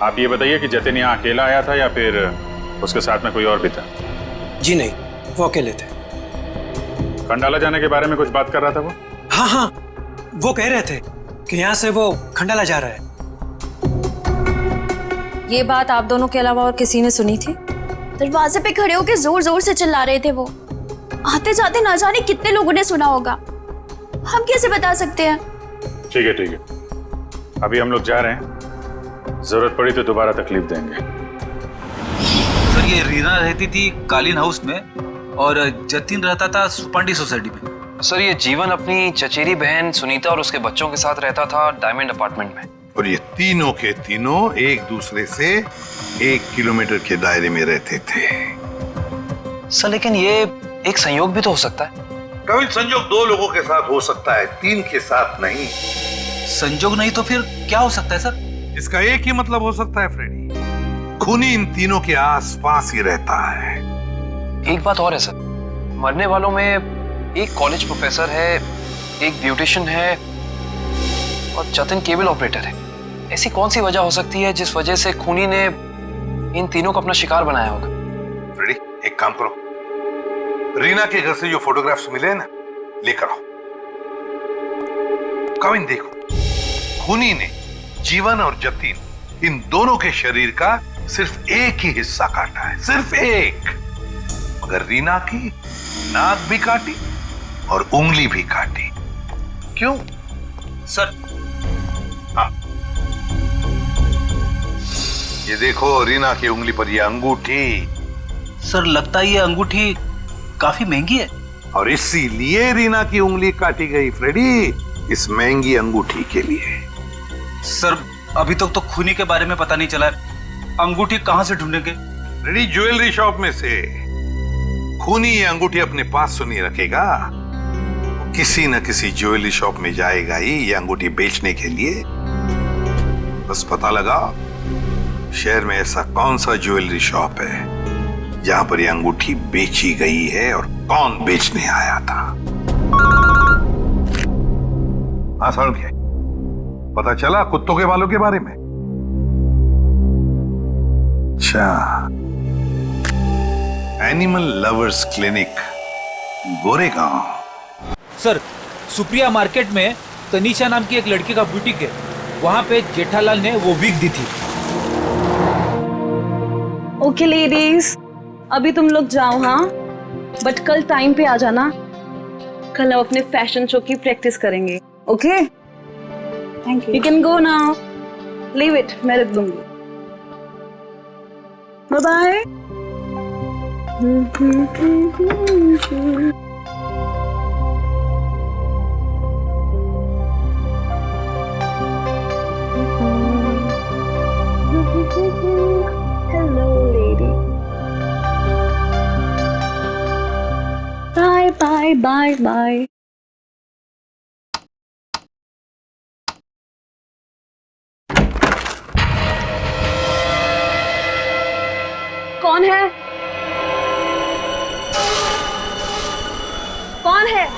[SPEAKER 3] आप ये बताइए कि जतिन यहाँ अकेला आया था या फिर उसके साथ में कोई और भी था?
[SPEAKER 17] जी नहीं, वो अकेले थे।
[SPEAKER 3] खंडाला जाने के बारे में कुछ बात कर रहा था वो?
[SPEAKER 17] हाँ हाँ, वो कह रहे थे कि यहाँ से वो खंडाला जा रहा है।
[SPEAKER 14] ये बात आप दोनों के अलावा और किसी ने सुनी थी?
[SPEAKER 16] दरवाजे पे खड़े होकर जोर जोर से चिल्ला रहे थे वो। आते जाते ना जाने कितने लोगों ने सुना होगा, हम कैसे बता सकते हैं?
[SPEAKER 3] ठीक है ठीक है, अभी हम लोग जा रहे हैं, जरूरत पड़ी तो दोबारा तकलीफ देंगे।
[SPEAKER 10] सर, ये रीना रहती थी कालीन हाउस में और जतिन रहता था सुपांडी सोसाइटी में।
[SPEAKER 5] सर, ये जीवन अपनी चचेरी बहन सुनीता और उसके बच्चों के साथ रहता था डायमंड अपार्टमेंट में।
[SPEAKER 9] और ये तीनों के तीनों एक दूसरे से 1 किलोमीटर के दायरे में रहते थे।
[SPEAKER 5] सर, लेकिन ये एक संयोग भी तो हो सकता है।
[SPEAKER 9] कभी संयोग 2 लोगों के साथ हो सकता है, 3 के साथ नहीं।
[SPEAKER 10] संयोग नहीं तो फिर क्या हो सकता है सर?
[SPEAKER 9] इसका एक ही मतलब हो सकता है फ्रेडी, खूनी इन तीनों के आसपास ही रहता है।
[SPEAKER 5] एक बात और है सर, मरने वालों में एक कॉलेज प्रोफेसर है, एक ब्यूटिशियन है और जतिन केबल ऑपरेटर है। ऐसी कौन सी वजह हो सकती है जिस वजह से खूनी ने इन तीनों को अपना शिकार बनाया होगा?
[SPEAKER 9] फ्रेडी, एक काम करो, रीना के घर से जो फोटोग्राफ्स मिले ना, लेकर आओ। कविन देखो, खूनी ने जीवन और जतिन इन दोनों के शरीर का सिर्फ एक ही हिस्सा काटा है, सिर्फ एक। मगर रीना की नाक भी काटी और उंगली भी काटी। क्यों
[SPEAKER 10] सर?
[SPEAKER 9] हाँ, ये देखो रीना की उंगली पर ये अंगूठी।
[SPEAKER 10] सर, लगता है ये अंगूठी काफी महंगी है।
[SPEAKER 9] और इसीलिए रीना की उंगली काटी गई फ्रेडी, इस महंगी अंगूठी के लिए।
[SPEAKER 10] सर, अभी तक तो खूनी के बारे में पता नहीं चला है, अंगूठी कहां से ढूंढेंगे?
[SPEAKER 9] रेडी, ज्वेलरी शॉप में से। खूनी ये अंगूठी अपने पास तो नहीं रखेगा, किसी न किसी ज्वेलरी शॉप में जाएगा ही ये अंगूठी बेचने के लिए। बस पता लगा शहर में ऐसा कौन सा ज्वेलरी शॉप है जहां पर ये अंगूठी बेची गई है और कौन बेचने आया था। हाँ, समझ गया, पता चला कुत्तों के बालों के बारे में। अच्छा, animal lovers clinic, Goregaon.
[SPEAKER 10] Sir, Supriya market में तनीषा नाम की एक लड़की का बुटीक है, वहां पे जेठालाल ने वो विग दी थी।
[SPEAKER 7] ओके लेडीज, अभी तुम लोग जाओ, हाँ, बट कल टाइम पे आ जाना। कल हम अपने फैशन शो की प्रैक्टिस करेंगे। Okay, thank you. You can go now, leave it, मैं रख दूंगी। Bye bye. Hello lady, bye bye bye bye. कौन है? कौन है?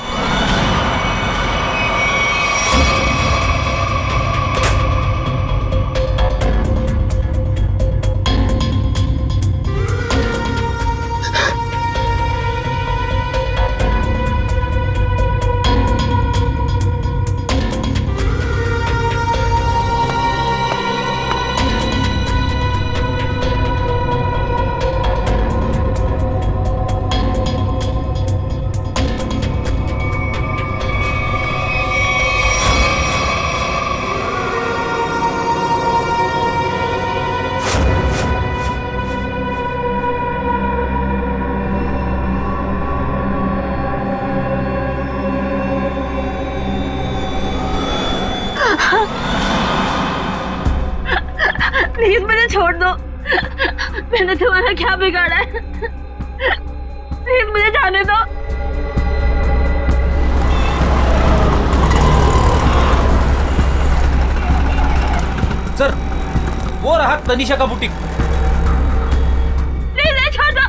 [SPEAKER 7] मैंने तुम्हारा क्या बिगाड़ा है? प्लीज मुझे जाने दो।
[SPEAKER 10] सर, वो रहा तनीषा का बुटीक।
[SPEAKER 7] प्लीज छोड़ दो।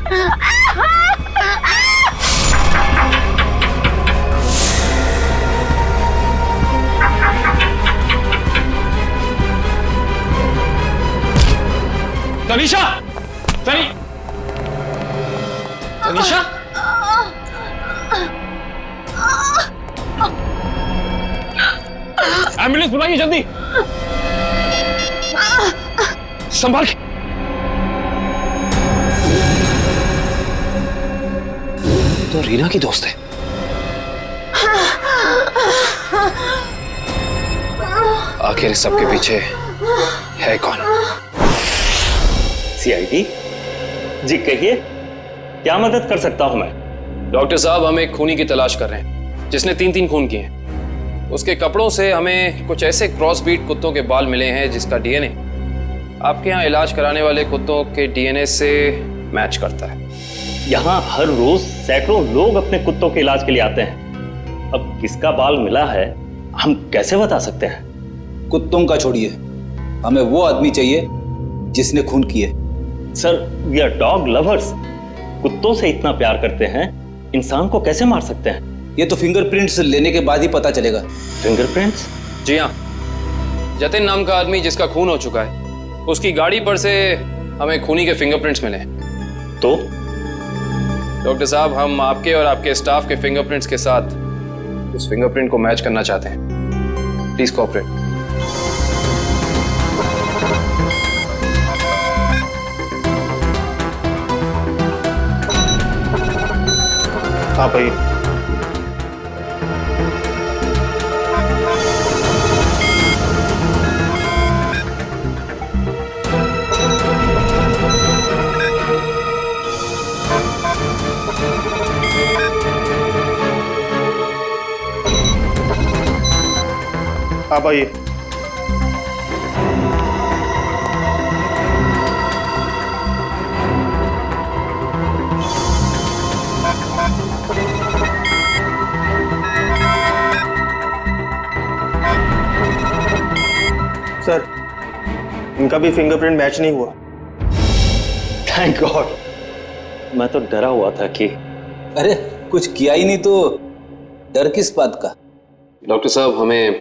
[SPEAKER 6] तनीषा, तनीषा, एम्बुलेंस बुलाइए जल्दी। संभाल के।
[SPEAKER 5] तो रीना की दोस्त है। आखिर इस सबके पीछे है कौन?
[SPEAKER 11] सीआईडी जी, कहिए क्या मदद कर सकता हूं मैं?
[SPEAKER 5] डॉक्टर साहब, हम एक खूनी की तलाश कर रहे हैं जिसने 3 खून किए हैं। उसके कपड़ों से हमें कुछ ऐसे क्रॉस ब्रीड कुत्तों के बाल मिले हैं जिसका डीएनए आपके यहाँ इलाज कराने वाले कुत्तों के डीएनए से मैच करता है।
[SPEAKER 11] यहाँ हर रोज सैकड़ों लोग अपने कुत्तों के इलाज के लिए आते हैं। अब किसका बाल मिला है हम कैसे बता सकते हैं?
[SPEAKER 10] कुत्तों का छोड़िए, हमें वो आदमी चाहिए जिसने खून किए।
[SPEAKER 11] Sir, we are dog lovers. कुत्तों से इतना प्यार करते हैं, इंसान को कैसे मार सकते हैं?
[SPEAKER 10] ये तो फिंगरप्रिंट्स लेने के बाद ही पता चलेगा।
[SPEAKER 11] फिंगरप्रिंट्स?
[SPEAKER 5] जी हाँ, जतिन नाम का आदमी जिसका खून हो चुका है, उसकी गाड़ी पर से हमें खूनी के फिंगरप्रिंट्स मिले।
[SPEAKER 11] तो
[SPEAKER 5] डॉक्टर साहब, हम आपके और आपके स्टाफ के फिंगरप्रिंट्स के साथ उस फिंगरप्रिंट को मैच करना चाहते हैं। Please cooperate.
[SPEAKER 11] हाँ भाई। आप आइए।
[SPEAKER 4] सर, इनका भी फिंगरप्रिंट मैच नहीं हुआ।
[SPEAKER 11] Thank God. मैं तो डरा हुआ था कि
[SPEAKER 10] अरे कुछ किया ही नहीं तो डर किस बात का?
[SPEAKER 5] डॉक्टर साहब, हमें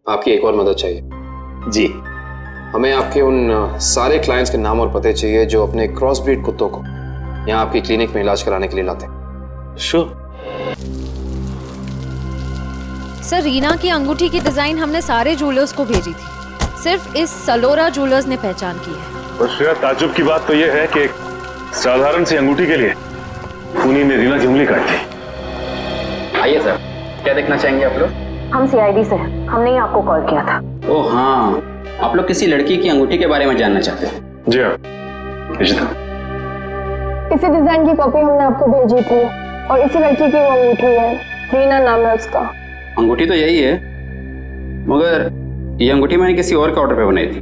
[SPEAKER 5] आपकी एक और मदद चाहिए।
[SPEAKER 11] जी।
[SPEAKER 5] हमें आपके उन सारे क्लाइंट्स के नाम और पते चाहिए जो अपने क्रॉस ब्रीड कुत्तों को यहाँ आपकी क्लिनिक में इलाज कराने के लिए लाते हैं।
[SPEAKER 11] श्योर।
[SPEAKER 14] सर, रीना की अंगूठी की डिजाइन हमने सारे जूलर्स को भेजी थी, सिर्फ इस सलोरा जूलर्स ने पहचान की है।
[SPEAKER 6] और श्रेया, ताज्जुब की बात तो यह है कि एक साधारण सी अंगूठी के लिए खूनी ने रीना की उंगली काट दी।
[SPEAKER 18] आइए सर, क्या देखना चाहेंगे आप लोग?
[SPEAKER 19] हम सीआईडी से, हमने ही आपको कॉल किया था।
[SPEAKER 18] ओह हाँ, आप लोग किसी लड़की की अंगूठी के बारे में जानना चाहते हैं?
[SPEAKER 6] जी हाँ,
[SPEAKER 19] इसी डिजाइन की कॉपी हमने आपको भेजी थी और इसी लड़की की वो अंगूठी है, रीना नाम है उसका।
[SPEAKER 18] अंगूठी तो यही है, मगर ये अंगूठी मैंने किसी और के ऑर्डर पे बनाई थी।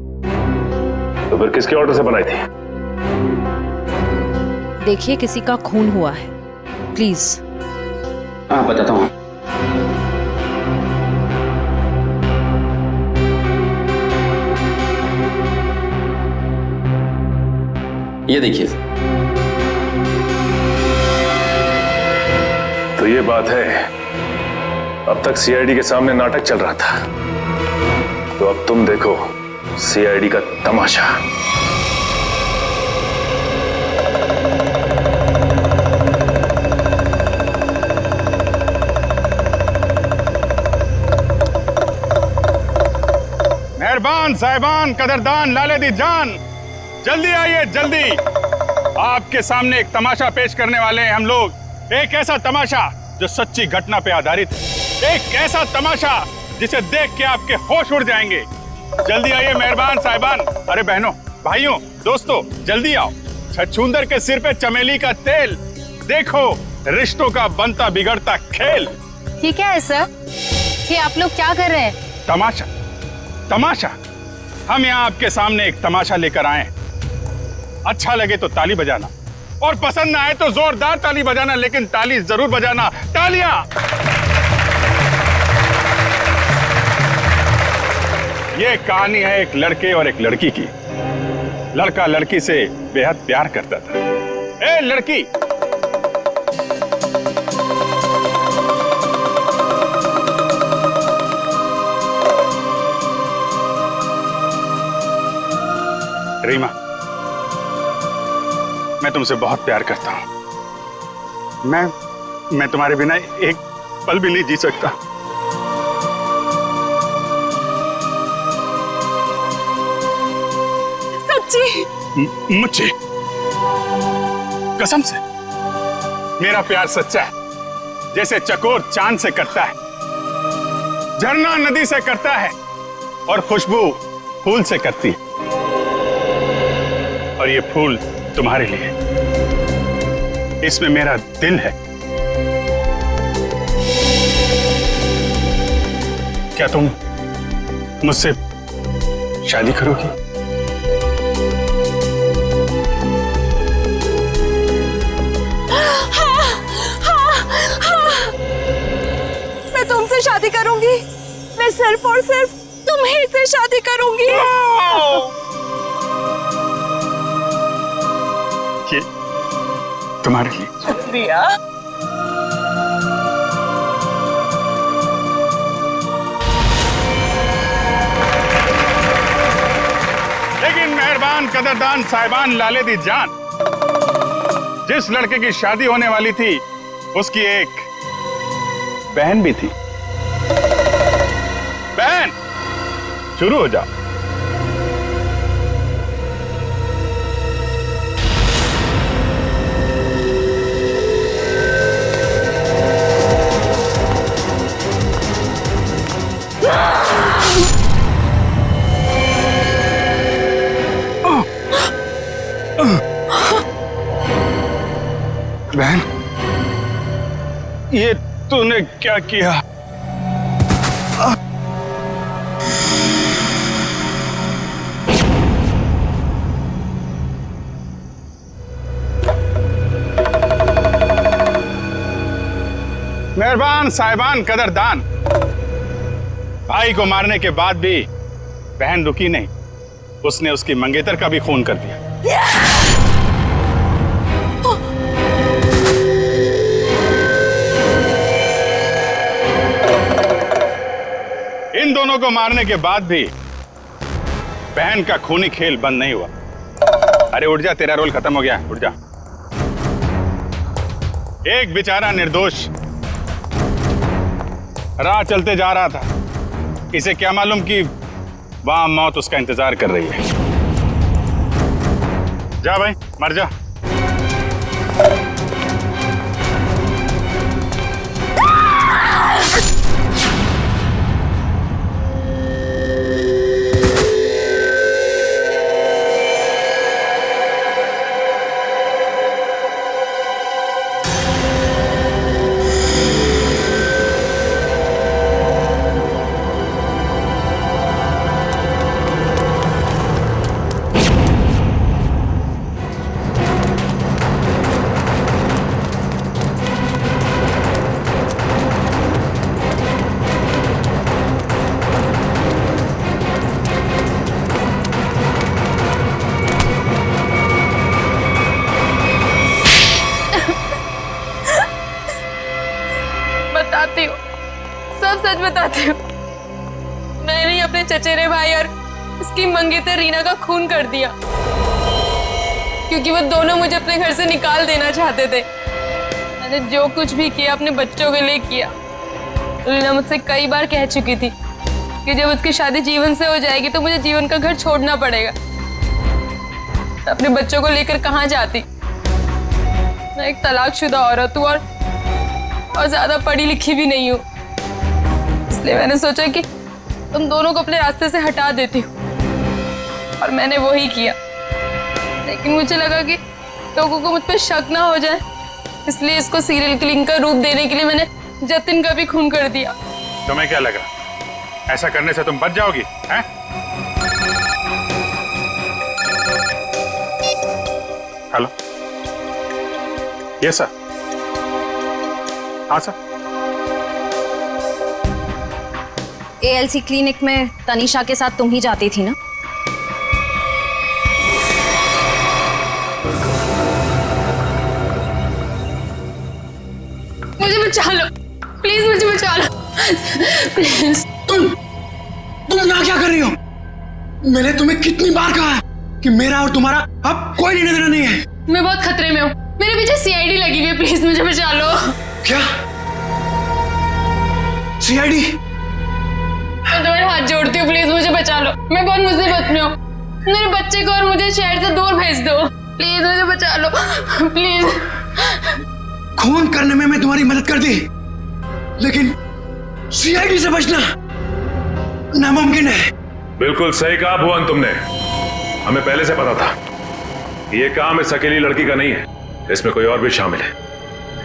[SPEAKER 6] तो फिर किसके ऑर्डर से बनाई थी?
[SPEAKER 14] देखिए, किसी का खून हुआ है, प्लीज।
[SPEAKER 18] हाँ, बताता हूँ। ये देखिए।
[SPEAKER 6] तो ये बात है, अब तक सीआईडी के सामने नाटक चल रहा था, तो अब तुम देखो सीआईडी का तमाशा।
[SPEAKER 20] मेहरबान साहिबान, कदरदान, लाले दी जान, जल्दी आइए जल्दी। आपके सामने एक तमाशा पेश करने वाले हैं हम लोग। एक ऐसा तमाशा जो सच्ची घटना पे आधारित है, एक ऐसा तमाशा जिसे देख के आपके होश उड़ जाएंगे। जल्दी आइए मेहरबान साहिबान। अरे बहनों, भाइयों, दोस्तों, जल्दी आओ। छछूंदर के सिर पे चमेली का तेल, देखो रिश्तों का बनता बिगड़ता खेल।
[SPEAKER 13] ये क्या है सर? ये आप लोग क्या कर रहे हैं?
[SPEAKER 20] तमाशा, तमाशा। हम यहाँ आपके सामने एक तमाशा लेकर आए हैं। अच्छा लगे तो ताली बजाना और पसंद ना आए तो जोरदार ताली बजाना, लेकिन ताली जरूर बजाना। तालियां। ये कहानी है एक लड़के और एक लड़की की। लड़का लड़की से बेहद प्यार करता था। ए लड़की, रीमा, मैं तुमसे बहुत प्यार करता हूं। मैं तुम्हारे बिना एक पल भी नहीं जी सकता।
[SPEAKER 7] सच्ची?
[SPEAKER 20] मुझे कसम से मेरा प्यार सच्चा है, जैसे चकोर चांद से करता है, झरना नदी से करता है और खुशबू फूल से करती है। और ये फूल तुम्हारे लिए, इसमें मेरा दिल है। क्या तुम मुझसे शादी करोगी?
[SPEAKER 7] मैं तुमसे शादी करूंगी। मैं सिर्फ और सिर्फ तुम्हीं से शादी करूंगी।
[SPEAKER 20] ये तुम्हारे लिए।
[SPEAKER 7] शुक्रिया।
[SPEAKER 20] लेकिन मेहरबान कदरदान साहिबान लाले दी जान, जिस लड़के की शादी होने वाली थी उसकी एक बहन भी थी। बहन, शुरू हो जाओ। बहन, ये तूने क्या किया? मेहरबान साहिबान कदरदान, भाई को मारने के बाद भी बहन रुकी नहीं, उसने उसकी मंगेतर का भी खून कर दिया। इन दोनों को मारने के बाद भी बहन का खूनी खेल बंद नहीं हुआ। अरे उठ जा, तेरा रोल खत्म हो गया, उठ जा। एक बेचारा निर्दोष राह चलते जा रहा था, इसे क्या मालूम कि वहां मौत उसका इंतजार कर रही है। जा भाई, मर जा।
[SPEAKER 13] बताती हूँ, सब सच बताती हूँ। मैंने ही अपने चचेरे भाई और उसकी मंगेतर रीना का खून कर दिया, क्योंकि वो दोनों मुझे अपने घर से निकाल देना चाहते थे। मैंने जो कुछ भी किया अपने बच्चों के लिए किया। रीना मुझसे कई बार कह चुकी थी कि जब उसकी शादी जीवन से हो जाएगी तो मुझे जीवन का घर छोड़ना पड़ेगा। अपने बच्चों को लेकर कहाँ जाती? मैं एक तलाकशुदा औरत हूँ और ज्यादा पढ़ी लिखी भी नहीं हूँ, इसलिए मैंने सोचा कि तुम दोनों को अपने रास्ते से हटा देती हूँ, और मैंने वो ही किया। लेकिन मुझे लगा कि लोगों को मुझ पर शक ना हो जाए, इसलिए इसको सीरियल किलिंग का रूप देने के लिए मैंने जतिन का भी खून कर दिया।
[SPEAKER 20] तुम्हें क्या लगा ऐसा करने से तुम बच जाओगी, हैं? Hello, yes sir. हाँ सर।
[SPEAKER 14] एएलसी क्लिनिक में तनीषा के साथ तुम ही जाती थी ना?
[SPEAKER 13] मुझे बचा लो प्लीज, मुझे बचा लो प्लीज।
[SPEAKER 15] तुम यहाँ क्या कर रही हो? मैंने तुम्हें कितनी बार कहा है कि मेरा और तुम्हारा अब कोई लेना देना नहीं है।
[SPEAKER 13] मैं बहुत खतरे में हूँ, मेरे पीछे सीआईडी लगी हुई है, प्लीज मुझे बचा लो।
[SPEAKER 15] क्या सीआईडी?
[SPEAKER 13] मैं तुम्हारे हाथ जोड़ती हूँ, प्लीज मुझे बचा लो, मैं बहुत मुसीबत में हूँ। मेरे बच्चे को और मुझे शहर से दूर भेज दो, प्लीज मुझे बचा लो प्लीज।
[SPEAKER 15] खून करने में मैं तुम्हारी मदद कर दी, लेकिन सीआईडी से बचना नामुमकिन है।
[SPEAKER 6] बिल्कुल सही कहा भुवन तुमने। हमें पहले से पता था ये काम इस अकेली लड़की का नहीं है, इसमें कोई और भी शामिल है,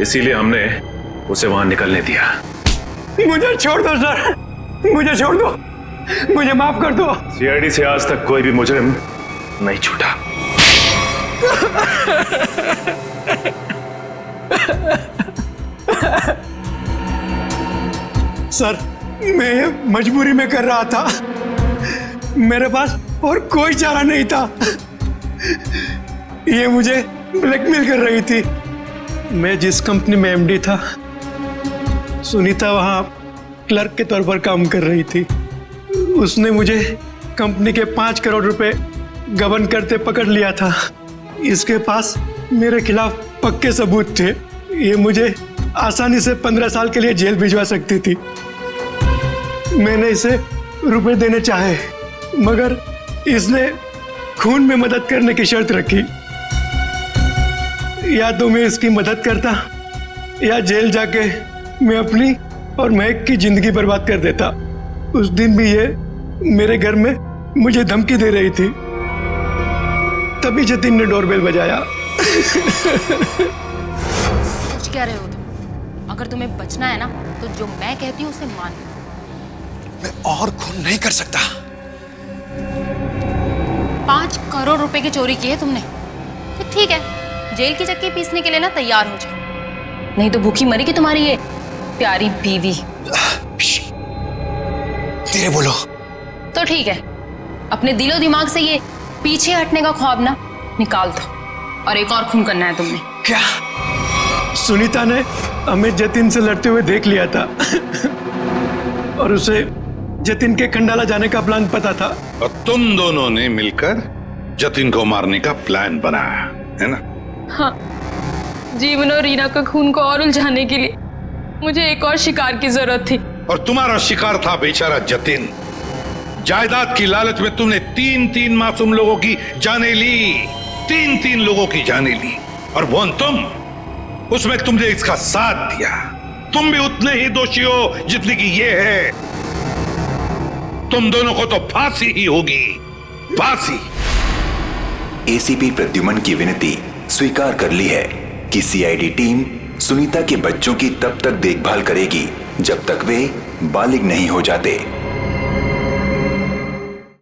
[SPEAKER 6] इसीलिए हमने उसे वहां निकलने दिया।
[SPEAKER 15] मुझे छोड़ दो सर, मुझे छोड़ दो, मुझे माफ कर दो।
[SPEAKER 6] सीआईडी से आज तक कोई भी मुजरिम नहीं छूटा।
[SPEAKER 15] सर, मैं ये मजबूरी में कर रहा था, मेरे पास और कोई चारा नहीं था। ये मुझे ब्लैकमेल कर रही थी। मैं जिस कंपनी में एमडी था, सुनीता वहां क्लर्क के तौर पर काम कर रही थी। उसने मुझे कंपनी के 5 करोड़ रुपए गबन करते पकड़ लिया था। इसके पास मेरे खिलाफ पक्के सबूत थे। ये मुझे आसानी से 15 साल के लिए जेल भिजवा सकती थी। मैंने इसे रुपए देने चाहे, मगर इसने खून में मदद करने की शर्त रखी। या तो मैं इसकी मदद करता या जेल जाके मैं अपनी और महक की जिंदगी बर्बाद कर देता। उस दिन भी ये मेरे घर में मुझे धमकी दे रही थी। तभी जतिन ने डोरबेल बजाया।
[SPEAKER 21] सोच क्या रहे हो तुम? अगर तुम्हें बचना है ना तो जो मैं कहती हूँ उसे मान लो।
[SPEAKER 15] मैं और खून नहीं कर सकता।
[SPEAKER 21] 5 करोड़ रुपए की चोरी की है तुमने, तो ठीक है, जेल की चक्की पीसने के लिए ना तैयार हो जाओ, नहीं तो भूखी मरेगी तुम्हारी ये प्यारी बीवी।
[SPEAKER 15] धीरे बोलो।
[SPEAKER 21] तो ठीक है, अपने दिलो दिमाग से ये पीछे हटने का ख्वाब ना निकाल दो, और एक और खून करना है तुमने।
[SPEAKER 15] क्या? सुनीता ने हमें जतिन से लड़ते हुए देख लिया था और उसे जतिन के खंडाला जाने का प्लान पता था।
[SPEAKER 9] और तुम दोनों ने मिलकर जतिन को मारने का प्लान बनाया है ना?
[SPEAKER 13] हाँ, जीवन और रीना का खून को और उलझाने के लिए मुझे एक और शिकार की जरूरत थी।
[SPEAKER 9] और तुम्हारा शिकार था बेचारा जतिन। जायदाद की लालच में तुमने 3 मासूम लोगों की जानें ली, 3 लोगों की जानें ली। और वो तुम, उसमें तुमने इसका साथ दिया। तुम भी उतने ही दोषी हो जितने की ये है। तुम दोनों को तो फांसी ही होगी, फांसी।
[SPEAKER 22] एसीपी प्रद्युमन की विनती स्वीकार कर ली है कि सीआईडी टीम सुनीता के बच्चों की तब तक देखभाल करेगी जब तक वे बालिग नहीं हो जाते।